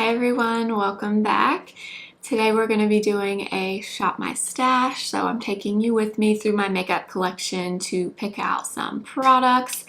Hi everyone, welcome back. Today we're going to be doing a shop my stash, so I'm taking you with me through my makeup collection to pick out some products,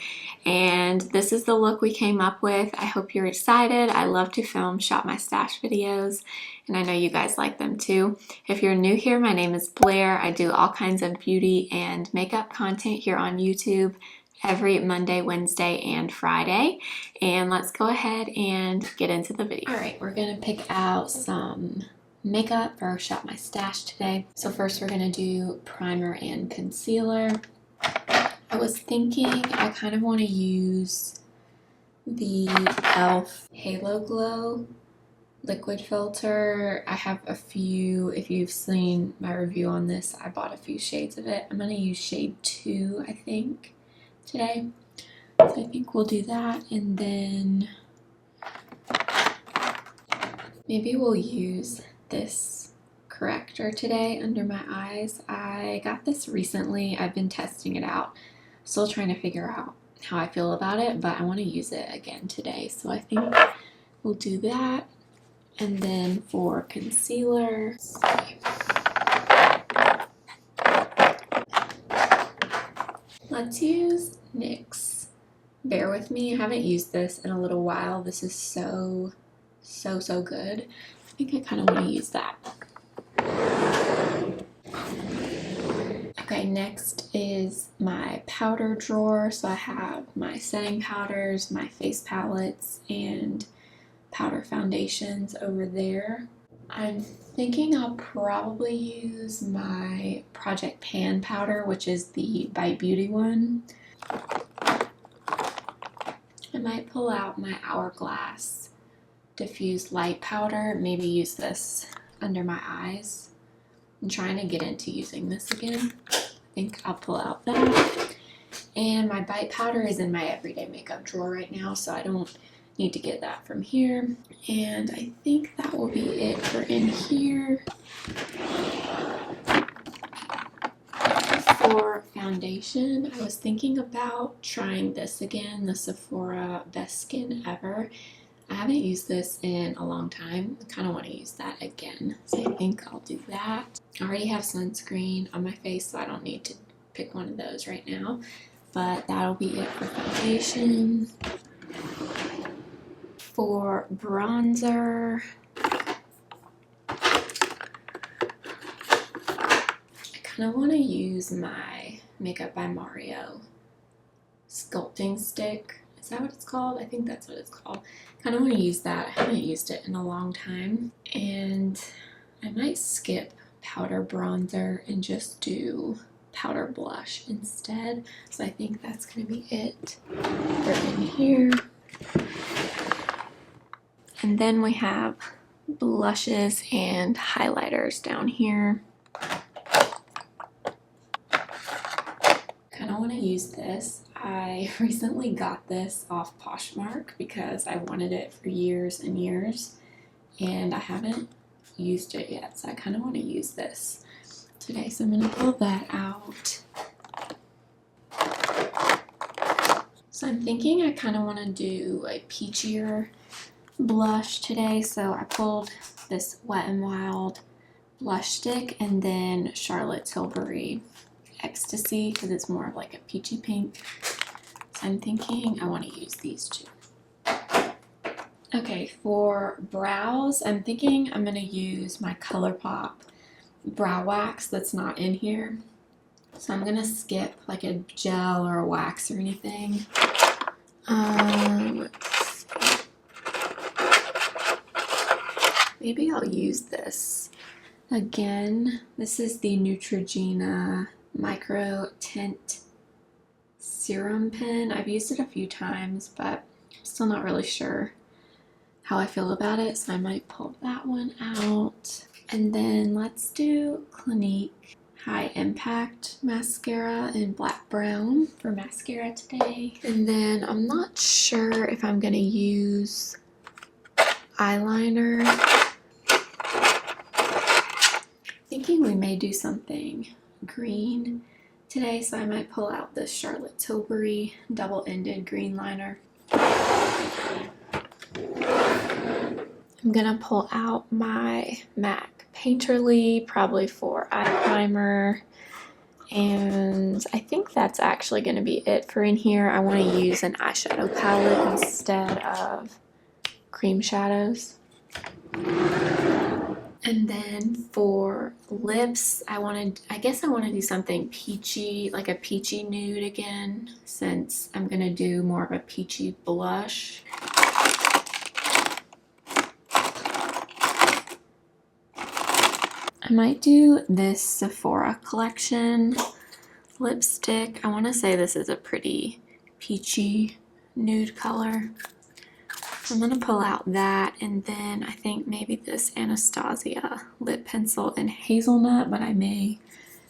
and this is the look we came up with. I hope you're excited. I love to film shop my stash videos, and I know you guys like them too. If you're new here, my name is Blair. I do all kinds of beauty and makeup content here on YouTube every Monday, Wednesday, and Friday. And let's go ahead and get into the video. All right, we're gonna pick out some makeup for Shop My Stash today. So first we're gonna do primer and concealer. I was thinking I kind of want to use the e.l.f. Halo Glow liquid filter. I have a few, if you've seen my review on this, I bought a few shades of it. I'm gonna use shade 2, I think, today. So I think we'll do that, and then maybe we'll use this corrector today under my eyes. I got this recently. I've been testing it out. Still trying to figure out how I feel about it, but I want to use it again today. So I think we'll do that. And then for concealer, let's use NYX. Bear with me, I haven't used this in a little while. This is so good. I think I kind of want to use that. Okay, next is my powder drawer. So I have my setting powders, my face palettes, and powder foundations over there. I'm thinking I'll probably use my Project Pan powder, which is the Bite Beauty one. I might pull out my Hourglass diffused light powder, maybe use this under my eyes. I'm trying to get into using this again. I think I'll pull out that. And my Bite powder is in my everyday makeup drawer right now, so I don't need to get that from here. And I think that will be it for in here. For foundation, I was thinking about trying this again, the Sephora Best Skin Ever. I haven't used this in a long time. I kind of want to use that again, so I think I'll do that. I already have sunscreen on my face, so I don't need to pick one of those right now, but that'll be it for foundation. For bronzer, I want to use my Makeup by Mario sculpting stick. Is that what it's called? I think that's what it's called. Kind of want to use that. I haven't used it in a long time. And I might skip powder bronzer and just do powder blush instead. So I think that's going to be it for in here. And then we have blushes and highlighters down here. I want to use this. I recently got this off Poshmark because I wanted it for years and years, and I haven't used it yet, so I kind of want to use this today. So I'm going to pull that out. So I'm thinking I kind of want to do a peachier blush today, so I pulled this Wet n Wild blush stick and then Charlotte Tilbury Ecstasy because it's more of like a peachy pink. So I'm thinking I want to use these two. Okay, for brows, I'm thinking I'm going to use my ColourPop brow wax that's not in here. So I'm going to skip like a gel or a wax or anything. Let's see. Maybe I'll use this again. This is the Neutrogena Micro Tint Serum pen. I've used it a few times, but I'm still not really sure how I feel about it, so I might pull that one out. And then let's do Clinique High Impact Mascara in Black Brown for mascara today. And then I'm not sure if I'm going to use eyeliner. Thinking we may do something green today, so I might pull out this Charlotte Tilbury double-ended green liner. I'm gonna pull out my MAC Painterly, probably for eye primer. And I think that's actually going to be it for in here. I want to use an eyeshadow palette instead of cream shadows. And then for lips, I guess I want to do something peachy, like a peachy nude again, since I'm going to do more of a peachy blush. I might do this Sephora collection lipstick. I want to say this is a pretty peachy nude color. I'm going to pull out that, and then I think maybe this Anastasia lip pencil in hazelnut, but I may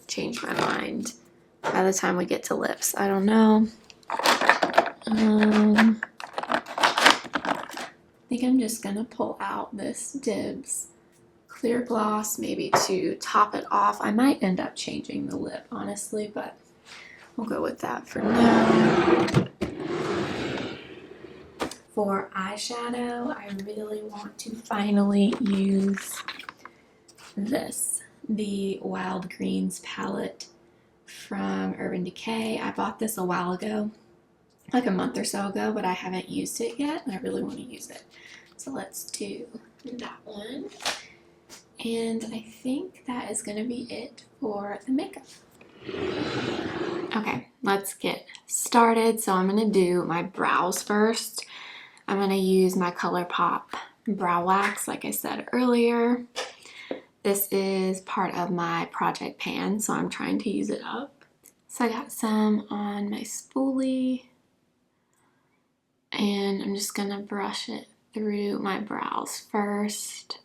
change my mind by the time we get to lips. I don't know. I think I'm just going to pull out this Dibs clear gloss, maybe to top it off. I might end up changing the lip, honestly, but we'll go with that for now. For eyeshadow, I really want to finally use this, the Wild Greens palette from Urban Decay. I bought this a while ago, like a month or so ago, but I haven't used it yet, and I really want to use it. So let's do that one. And I think that is going to be it for the makeup. Okay, let's get started. So I'm going to do my brows first. I'm going to use my ColourPop brow wax, like I said earlier. This is part of my project pan, so I'm trying to use it up. So I got some on my spoolie, and I'm just going to brush it through my brows first,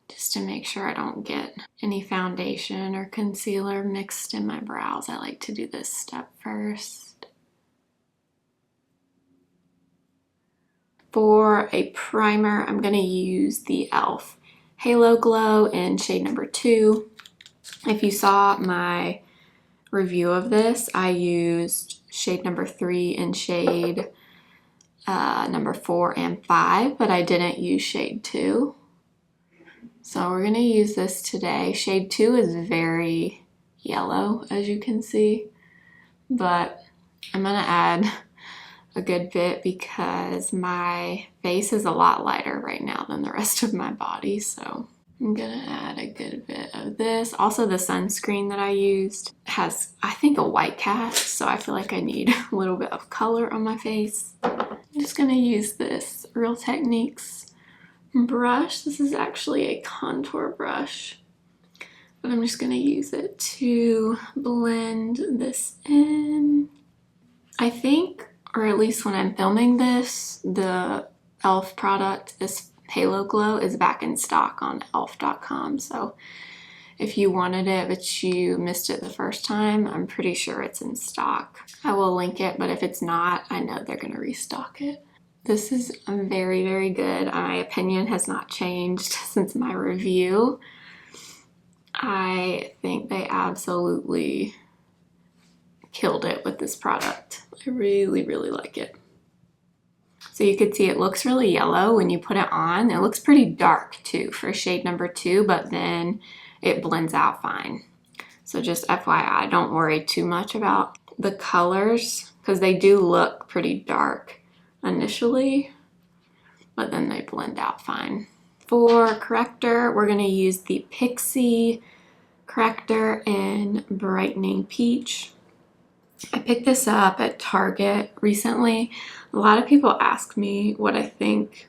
just to make sure I don't get any foundation or concealer mixed in my brows. I like to do this step first. For a primer, I'm going to use the e.l.f. Halo Glow in shade number 2. If you saw my review of this, I used shade number 3 and shade number 4 and 5, but I didn't use shade 2. So we're going to use this today. Shade 2 is very yellow, as you can see, but I'm going to add a good bit because my face is a lot lighter right now than the rest of my body, so I'm going to add a good bit of this. Also, the sunscreen that I used has, I think, a white cast, so I feel like I need a little bit of color on my face. I'm just going to use this Real Techniques brush. This is actually a contour brush, but I'm just going to use it to blend this in. I think, or at least when I'm filming this, the e.l.f. product, this Halo Glow, is back in stock on elf.com, so if you wanted it but you missed it the first time, I'm pretty sure it's in stock. I will link it, but if it's not, I know they're going to restock it. This is very, very good. My opinion has not changed since my review. I think they absolutely killed it with this product. I really, really like it. So you can see it looks really yellow when you put it on. It looks pretty dark too for shade number 2, but then it blends out fine. So just FYI, don't worry too much about the colors because they do look pretty dark initially, but then they blend out fine. For corrector, we're going to use the Pixie corrector in Brightening Peach. I picked this up at Target recently. A lot of people ask me what I think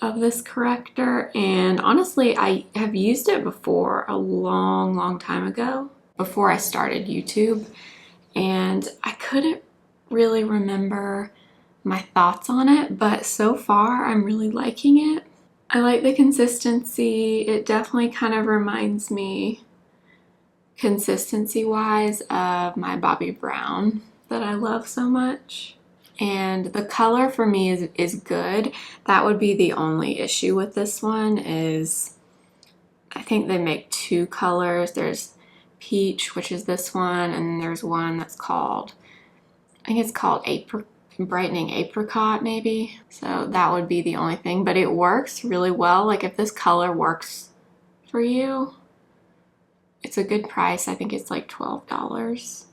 of this corrector, and honestly, I have used it before a long, long time ago, before I started YouTube, and I couldn't really remember my thoughts on it, but so far I'm really liking it. I like the consistency. It definitely kind of reminds me, consistency wise, of my Bobbi Brown that I love so much. And the color for me is good. That would be the only issue with this one, is I think they make 2 colors. There's peach, which is this one, and then there's one that's called, I think it's called Brightening Apricot maybe. So that would be the only thing, but it works really well. Like if this color works for you, it's a good price. I think it's like $12.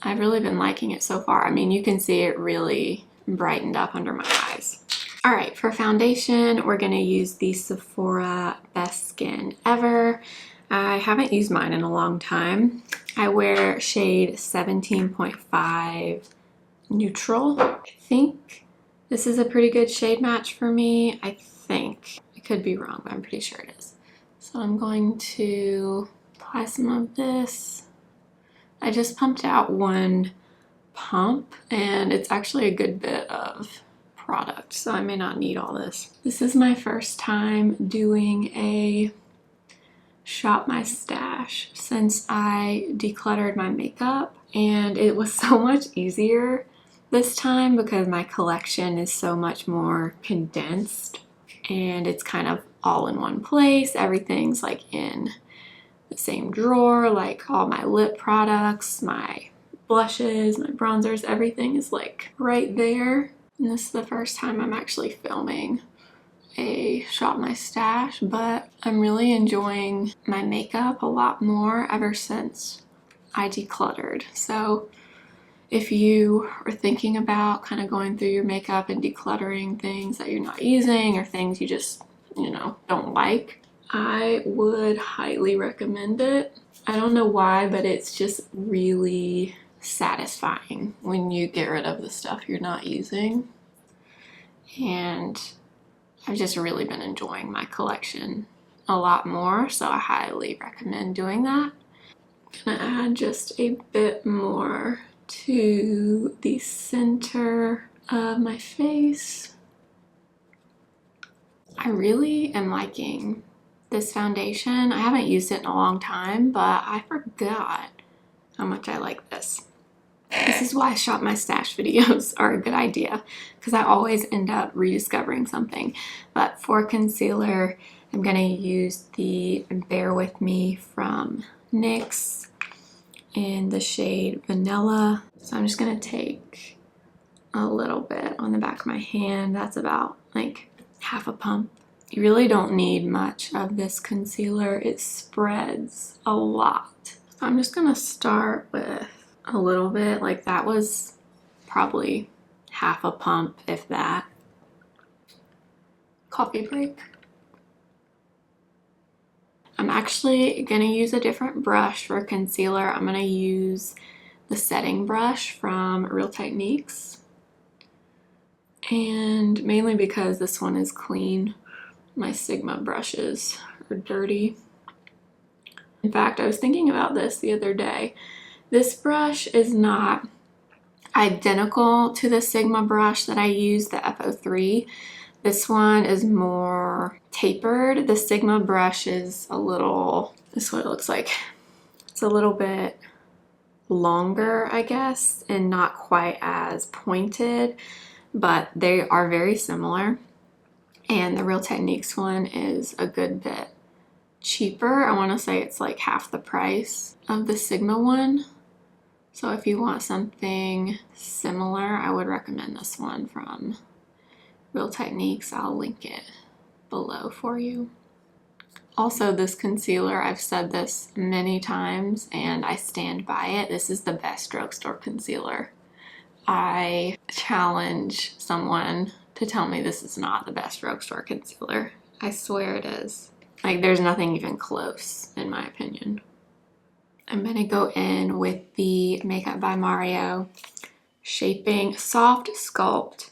I've really been liking it so far. I mean, you can see it really brightened up under my eyes. All right, for foundation, we're gonna use the Sephora Best Skin Ever. I haven't used mine in a long time. I wear shade 17.5 Neutral. I think this is a pretty good shade match for me. I think. I could be wrong, but I'm pretty sure it is. So I'm going to apply some of this. I just pumped out one pump and it's actually a good bit of product, so I may not need all this. This is my first time doing a shop my stash since I decluttered my makeup, and it was so much easier this time because my collection is so much more condensed and it's kind of all in one place. Everything's like in the same drawer, like all my lip products, my blushes, my bronzers, everything is like right there. And this is the first time I'm actually filming a shop my stash, but I'm really enjoying my makeup a lot more ever since I decluttered. So if you are thinking about kind of going through your makeup and decluttering things that you're not using or things you just, you know, don't like, I would highly recommend it. I don't know why, but it's just really satisfying when you get rid of the stuff you're not using. And I've just really been enjoying my collection a lot more, so I highly recommend doing that. I'm gonna add just a bit more to the center of my face. I really am liking this foundation. I haven't used it in a long time, but I forgot how much I like this. This is why shop my stash videos are a good idea, because I always end up rediscovering something. But for concealer, I'm gonna use the Bear With Me from NYX in the shade Vanilla. So I'm just gonna take a little bit on the back of my hand. That's about like half a pump. You really don't need much of this concealer. It spreads a lot. I'm just gonna start with a little bit. Like that was probably half a pump, if that. Coffee break. I'm actually gonna use a different brush for concealer. I'm gonna use the setting brush from Real Techniques. And mainly because this one is clean. My Sigma brushes are dirty. In fact, I was thinking about this the other day. This brush is not identical to the Sigma brush that I use, the F03. This one is more tapered. The Sigma brush is a little, this is what it looks like. It's a little bit longer, I guess, and not quite as pointed, but they are very similar. And the Real Techniques one is a good bit cheaper. I want to say it's like half the price of the Sigma one. So if you want something similar, I would recommend this one from Real Techniques. I'll link it below for you. Also, this concealer, I've said this many times and I stand by it. This is the best drugstore concealer. I challenge someone to tell me this is not the best drugstore concealer. I swear it is. Like, there's nothing even close, in my opinion. I'm gonna go in with the Makeup by Mario Soft Sculpt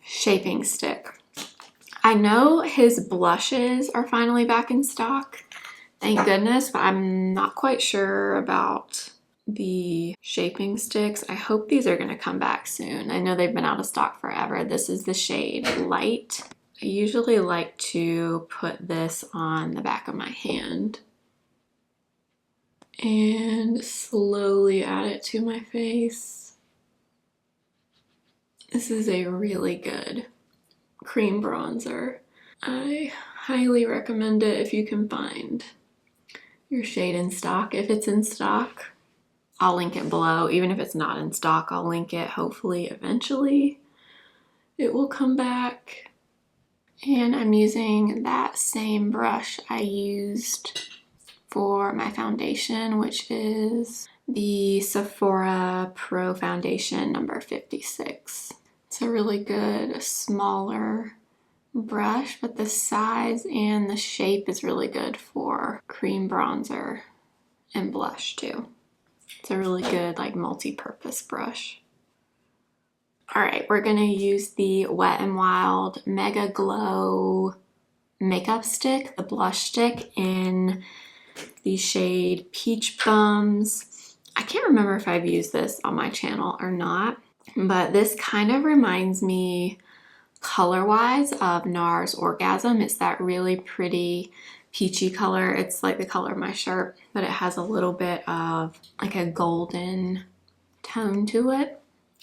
Shaping Stick. I know his blushes are finally back in stock, thank goodness, but I'm not quite sure about the shaping sticks. I hope these are gonna come back soon. I know they've been out of stock forever. This is the shade Light. I usually like to put this on the back of my hand and slowly add it to my face. This is a really good cream bronzer. I highly recommend it if you can find your shade in stock, if it's in stock. I'll link it below. Even if it's not in stock, I'll link it. Hopefully, eventually, it will come back. And I'm using that same brush I used for my foundation, which is the Sephora Pro Foundation number 56. It's a really good, smaller brush, but the size and the shape is really good for cream bronzer and blush too. It's a really good like multi-purpose brush. All right, we're gonna use the Wet n Wild MegaGlow makeup stick, the blush stick, in the shade Peach Bums. I can't remember if I've used this on my channel or not, but this kind of reminds me color-wise of NARS Orgasm. It's that really pretty peachy color. It's like the color of my shirt, but it has a little bit of like a golden tone to it.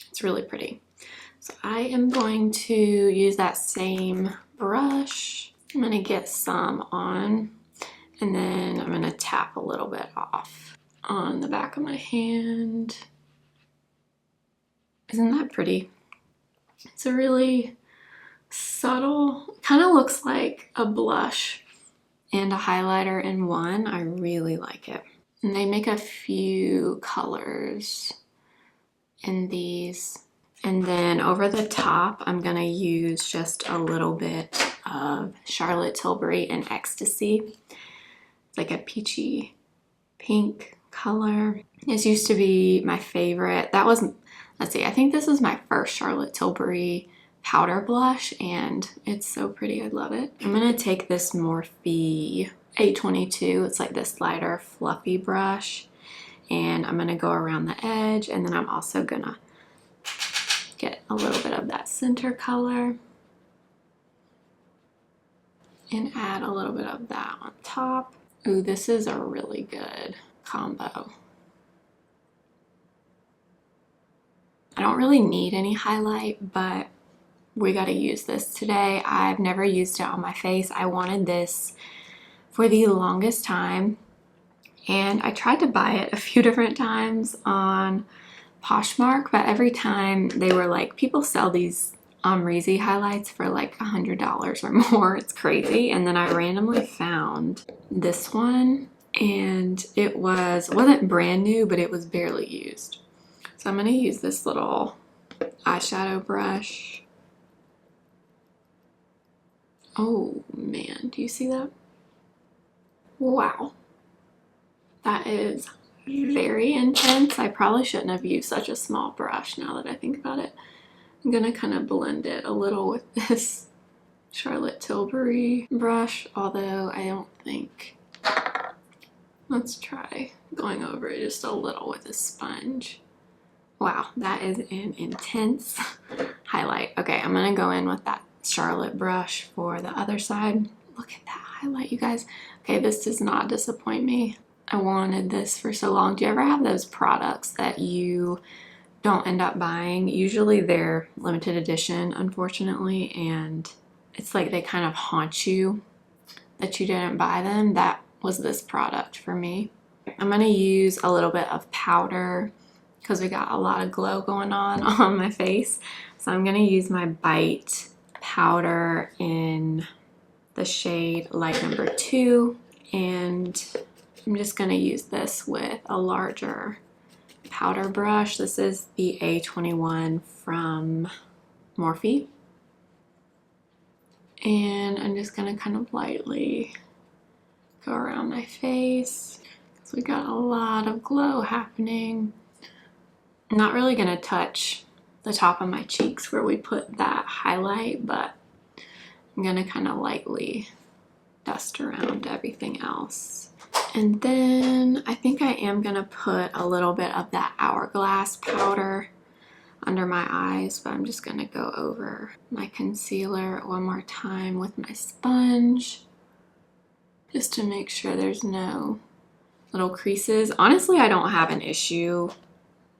It's really pretty. So I am going to use that same brush. I'm going to get some on, and then I'm going to tap a little bit off on the back of my hand. Isn't that pretty? It's a really subtle, kind of looks like a blush and a highlighter in one. I really like it. And they make a few colors in these. And then over the top, I'm gonna use just a little bit of Charlotte Tilbury and Ecstasy. It's like a peachy pink color. This used to be my favorite. That was, let's see, I think this is my first Charlotte Tilbury powder blush, and it's so pretty. I love it. I'm gonna take this Morphe 822. It's like this lighter fluffy brush, and I'm gonna go around the edge, and then I'm also gonna get a little bit of that center color and add a little bit of that on top. Ooh, this is a really good combo. I don't really need any highlight, but we got to use this today. I've never used it on my face. I wanted this for the longest time, and I tried to buy it a few different times on Poshmark, but every time they were like, people sell these Amrezy highlights for like $100 or more. It's crazy. And then I randomly found this one, and it wasn't brand new, but it was barely used. So I'm going to use this little eyeshadow brush. Oh man, do you see that? Wow. That is very intense. I probably shouldn't have used such a small brush now that I think about it. I'm gonna kind of blend it a little with this Charlotte Tilbury brush, although I don't think. Let's try going over it just a little with a sponge. Wow, that is an intense highlight. Okay, I'm gonna go in with that Charlotte brush for the other side. Look at that highlight, you guys. Okay, this does not disappoint me. I wanted this for so long. Do you ever have those products that you don't end up buying? Usually they're limited edition, unfortunately, and it's like they kind of haunt you that you didn't buy them. That was this product for me. I'm gonna use a little bit of powder because we got a lot of glow going on my face. So I'm gonna use my Bite powder in the shade light number 2, and I'm just gonna use this with a larger powder brush. This is the A21 from Morphe. And I'm just gonna kind of lightly go around my face. So we got a lot of glow happening. I'm not really gonna touch the top of my cheeks where we put that highlight, but I'm gonna kind of lightly dust around everything else. And then I think I am gonna put a little bit of that Hourglass powder under my eyes, but I'm just gonna go over my concealer one more time with my sponge just to make sure there's no little creases. Honestly, I don't have an issue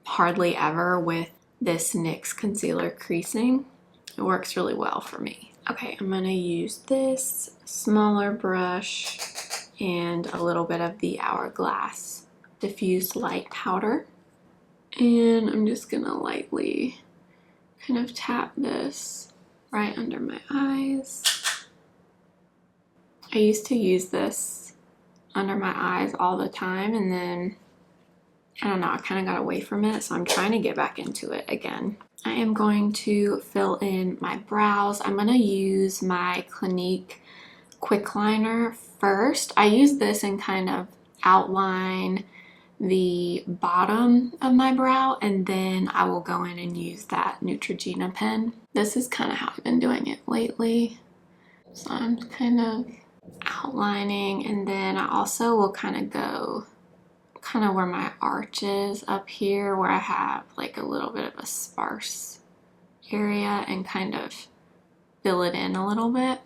hardly ever with this NYX concealer creasing. It works really well for me. Okay, I'm gonna use this smaller brush and a little bit of the Hourglass diffused light powder. And I'm just gonna lightly kind of tap this right under my eyes. I used to use this under my eyes all the time, and then I don't know, I kind of got away from it, so I'm trying to get back into it again. I am going to fill in my brows. I'm going to use my Clinique Quickliner first. I use this and kind of outline the bottom of my brow, and then I will go in and use that Neutrogena pen. This is kind of how I've been doing it lately. So I'm kind of outlining, and then I also will kind of go kind of where my arch is up here, where I have like a little bit of a sparse area, and kind of fill it in a little bit.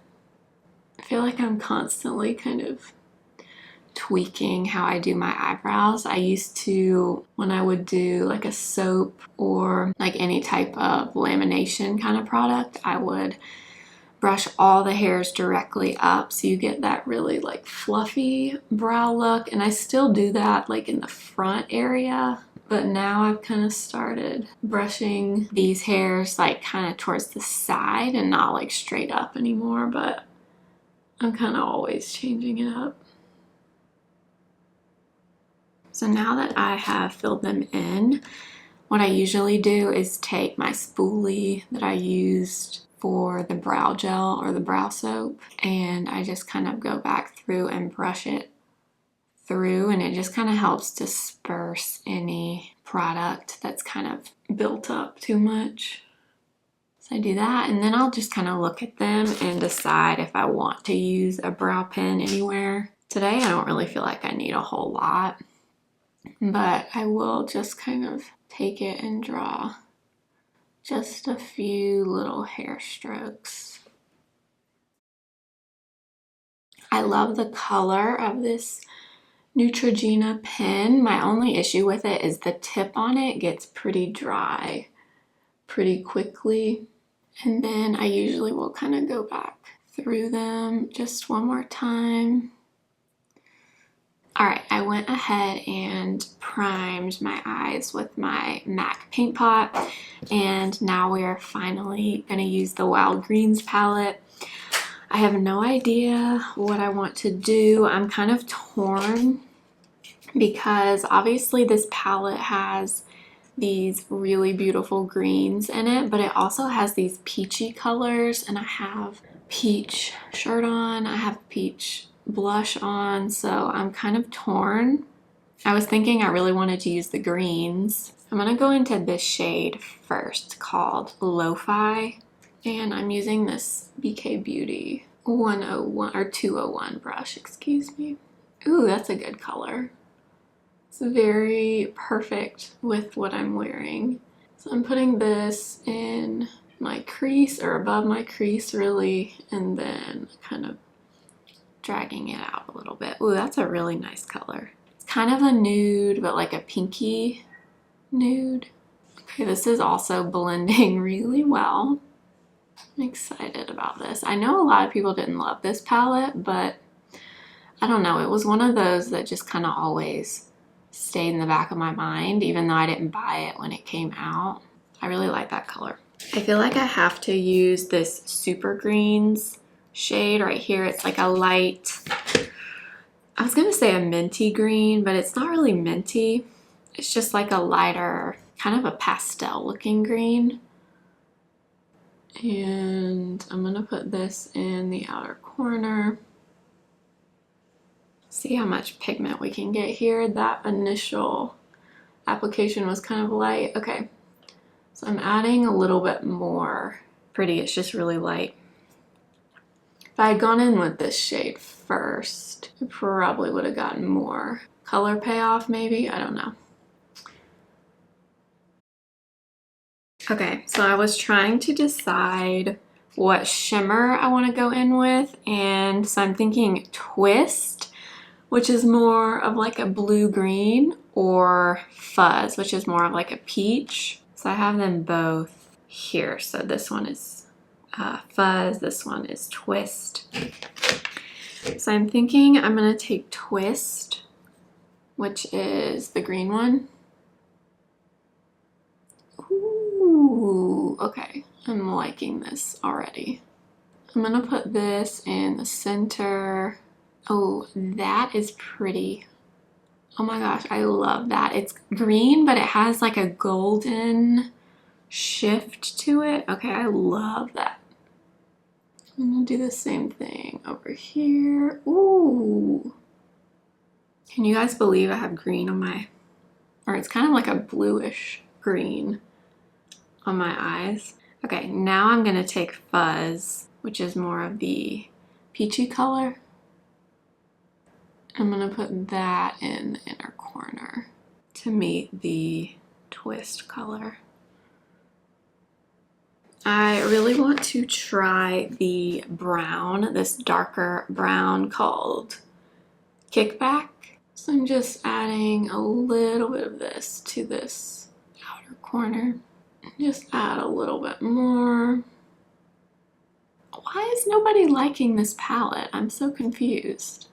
I feel like I'm constantly kind of tweaking how I do my eyebrows. I used to, when I would do like a soap or like any type of lamination kind of product, I would brush all the hairs directly up so you get that really like fluffy brow look. And I still do that like in the front area, but now I've kind of started brushing these hairs like kind of towards the side and not like straight up anymore, but I'm kind of always changing it up. So now that I have filled them in, what I usually do is take my spoolie that I used for the brow gel or the brow soap, and I just kind of go back through and brush it through, and it just kind of helps disperse any product that's kind of built up too much. So I do that, and then I'll just kind of look at them and decide if I want to use a brow pen anywhere. Today I don't really feel like I need a whole lot, but I will just kind of take it and draw just a few little hair strokes. I love the color of this Neutrogena pen. My only issue with it is the tip on it gets pretty dry pretty quickly. And then I usually will kind of go back through them just one more time. All right, I went ahead and primed my eyes with my MAC paint pot, and now we are finally going to use the Wild Greens palette. I have no idea what I want to do. I'm kind of torn because obviously this palette has these really beautiful greens in it, but it also has these peachy colors, and I have peach shirt on, I have peach blush on, so I'm kind of torn. I was thinking I really wanted to use the greens. I'm gonna go into this shade first called Lo-Fi, and I'm using this BK Beauty 101 or 201 brush, excuse me. Ooh, that's a good color. It's very perfect with what I'm wearing. So I'm putting this in my crease or above my crease really, and then kind of dragging it out a little bit. Ooh, that's a really nice color. It's kind of a nude, but like a pinky nude. Okay, this is also blending really well. I'm excited about this. I know a lot of people didn't love this palette, but I don't know. It was one of those that just kind of always stayed in the back of my mind, even though I didn't buy it when it came out. I really like that color. I feel like I have to use this Super Greens shade right here. It's like a light, I was gonna say a minty green, but it's not really minty. It's just like a lighter, kind of a pastel looking green. And I'm gonna put this in the outer corner. See how much pigment we can get here. That initial application was kind of light. Okay, so I'm adding a little bit more. Pretty, it's just really light. If I had gone in with this shade first, I probably would have gotten more color payoff maybe, I don't know. Okay, so I was trying to decide what shimmer I want to go in with, and so I'm thinking Twist, which is more of like a blue-green, or Fuzz, which is more of like a peach. So I have them both here. So this one is Fuzz, this one is Twist. So I'm thinking I'm gonna take Twist, which is the green one. Ooh, okay. I'm liking this already. I'm gonna put this in the center. Oh, that is pretty. Oh my gosh, I love that. It's green, but it has like a golden shift to it. Okay, I love that. I'm gonna do the same thing over here. Ooh. Can you guys believe I have green on my, or it's kind of like a bluish green on my eyes. Okay, now I'm gonna take Fuzz, which is more of the peachy color. I'm gonna put that in the inner corner to meet the twist color. I really want to try the brown, this darker brown called Kickback. So I'm just adding a little bit of this to this outer corner. Just add a little bit more. Why is nobody liking this palette? I'm so confused.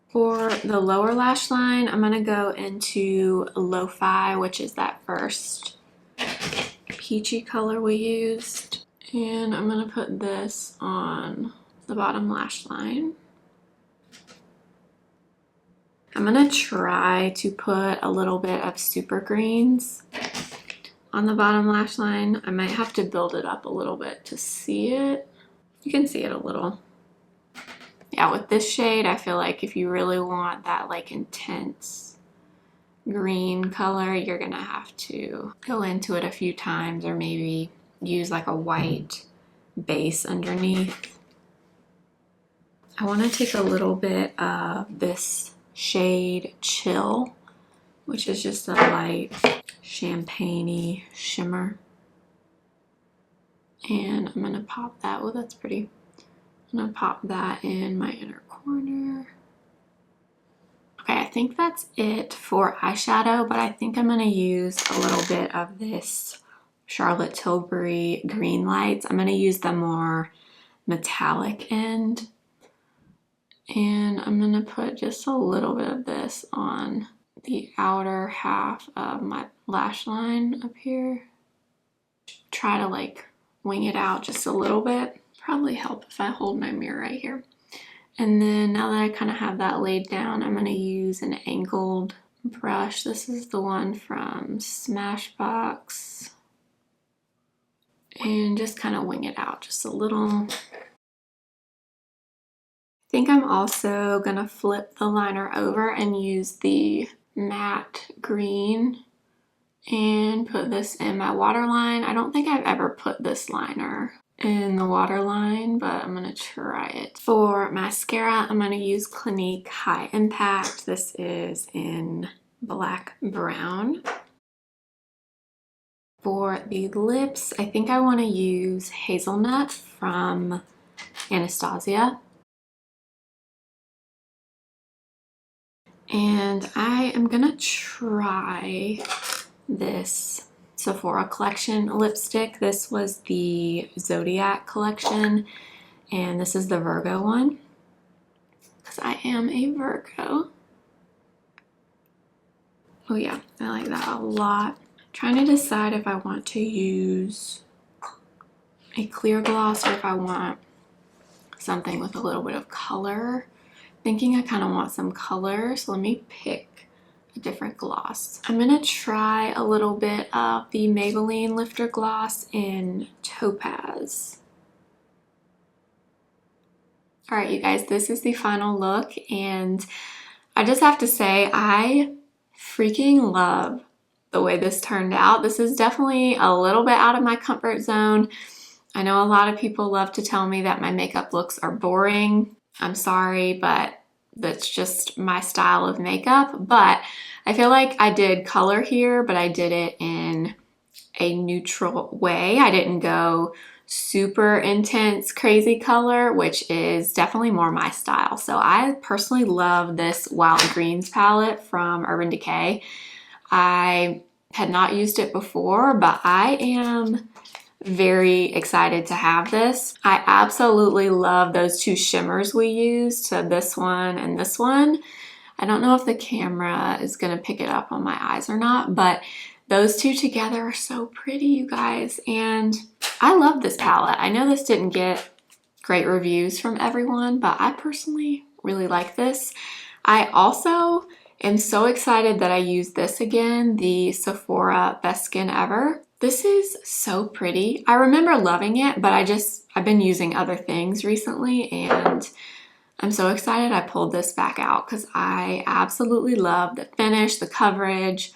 For the lower lash line, I'm gonna go into Lo-Fi, which is that first peachy color we used. And I'm gonna put this on the bottom lash line. I'm gonna try to put a little bit of super greens on the bottom lash line. I might have to build it up a little bit to see it. You can see it a little. Yeah, with this shade, I feel like if you really want that like intense green color, you're gonna have to go into it a few times or maybe use like a white base underneath. I want to take a little bit of this shade Chill, which is just a light champagne-y shimmer. And I'm gonna pop that. Oh, that's pretty. I'm gonna pop that in my inner corner. Okay, I think that's it for eyeshadow, but I think I'm gonna use a little bit of this Charlotte Tilbury green lights. I'm gonna use the more metallic end. And I'm gonna put just a little bit of this on the outer half of my lash line up here. Try to like wing it out just a little bit. Probably help if I hold my mirror right here. And then now that I kind of have that laid down, I'm gonna use an angled brush. This is the one from Smashbox. And just kind of wing it out just a little. I think I'm also gonna flip the liner over and use the matte green and put this in my waterline. I don't think I've ever put this liner in the waterline, but I'm gonna try it. For mascara, I'm gonna use Clinique High Impact. This is in black brown. For the lips, I think I wanna use Hazelnut from Anastasia. And I am gonna try this Sephora collection lipstick. This was the Zodiac collection, and this is the Virgo one, because I am a Virgo. Oh yeah, I like that a lot. I'm trying to decide if I want to use a clear gloss or if I want something with a little bit of color. Thinking I kind of want some color, so let me pick a different gloss. I'm gonna try a little bit of the Maybelline Lifter Gloss in Topaz. All right, you guys, this is the final look, and I just have to say I freaking love the way this turned out. This is definitely a little bit out of my comfort zone. I know a lot of people love to tell me that my makeup looks are boring. I'm sorry, but that's just my style of makeup. But I feel like I did color here, but I did it in a neutral way. I didn't go super intense, crazy color, which is definitely more my style. So I personally love this Wild Greens palette from Urban Decay. I had not used it before, but I am very excited to have this. I absolutely love those two shimmers we used, so this one and this one. I don't know if the camera is gonna pick it up on my eyes or not, but those two together are so pretty, you guys. And I love this palette. I know this didn't get great reviews from everyone, but I personally really like this. I also am so excited that I used this again, the Sephora Best Skin Ever. This is so pretty. I remember loving it, but I've been using other things recently, and I'm so excited I pulled this back out because I absolutely love the finish, the coverage,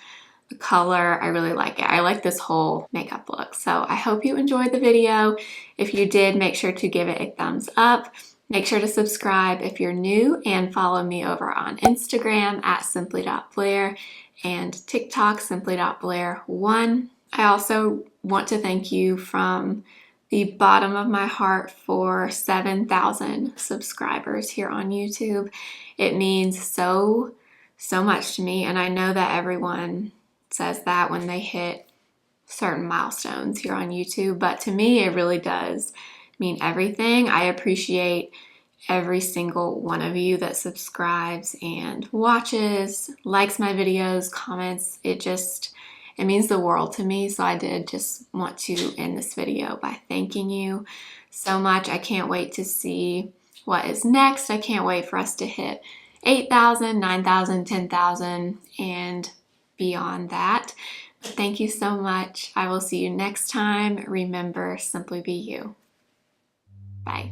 the color. I really like it. I like this whole makeup look. So I hope you enjoyed the video. If you did, make sure to give it a thumbs up. Make sure to subscribe if you're new, and follow me over on Instagram at simply.blair and TikTok simply.blair1. I also want to thank you from the bottom of my heart for 7,000 subscribers here on YouTube. It means so much to me, and I know that everyone says that when they hit certain milestones here on YouTube, but to me it really does mean everything. I appreciate every single one of you that subscribes and watches, likes my videos, comments. It means the world to me. So I did just want to end this video by thanking you so much. I can't wait to see what is next. I can't wait for us to hit 8,000, 9,000, 10,000, and beyond that. But thank you so much. I will see you next time. Remember, simply be you. Bye.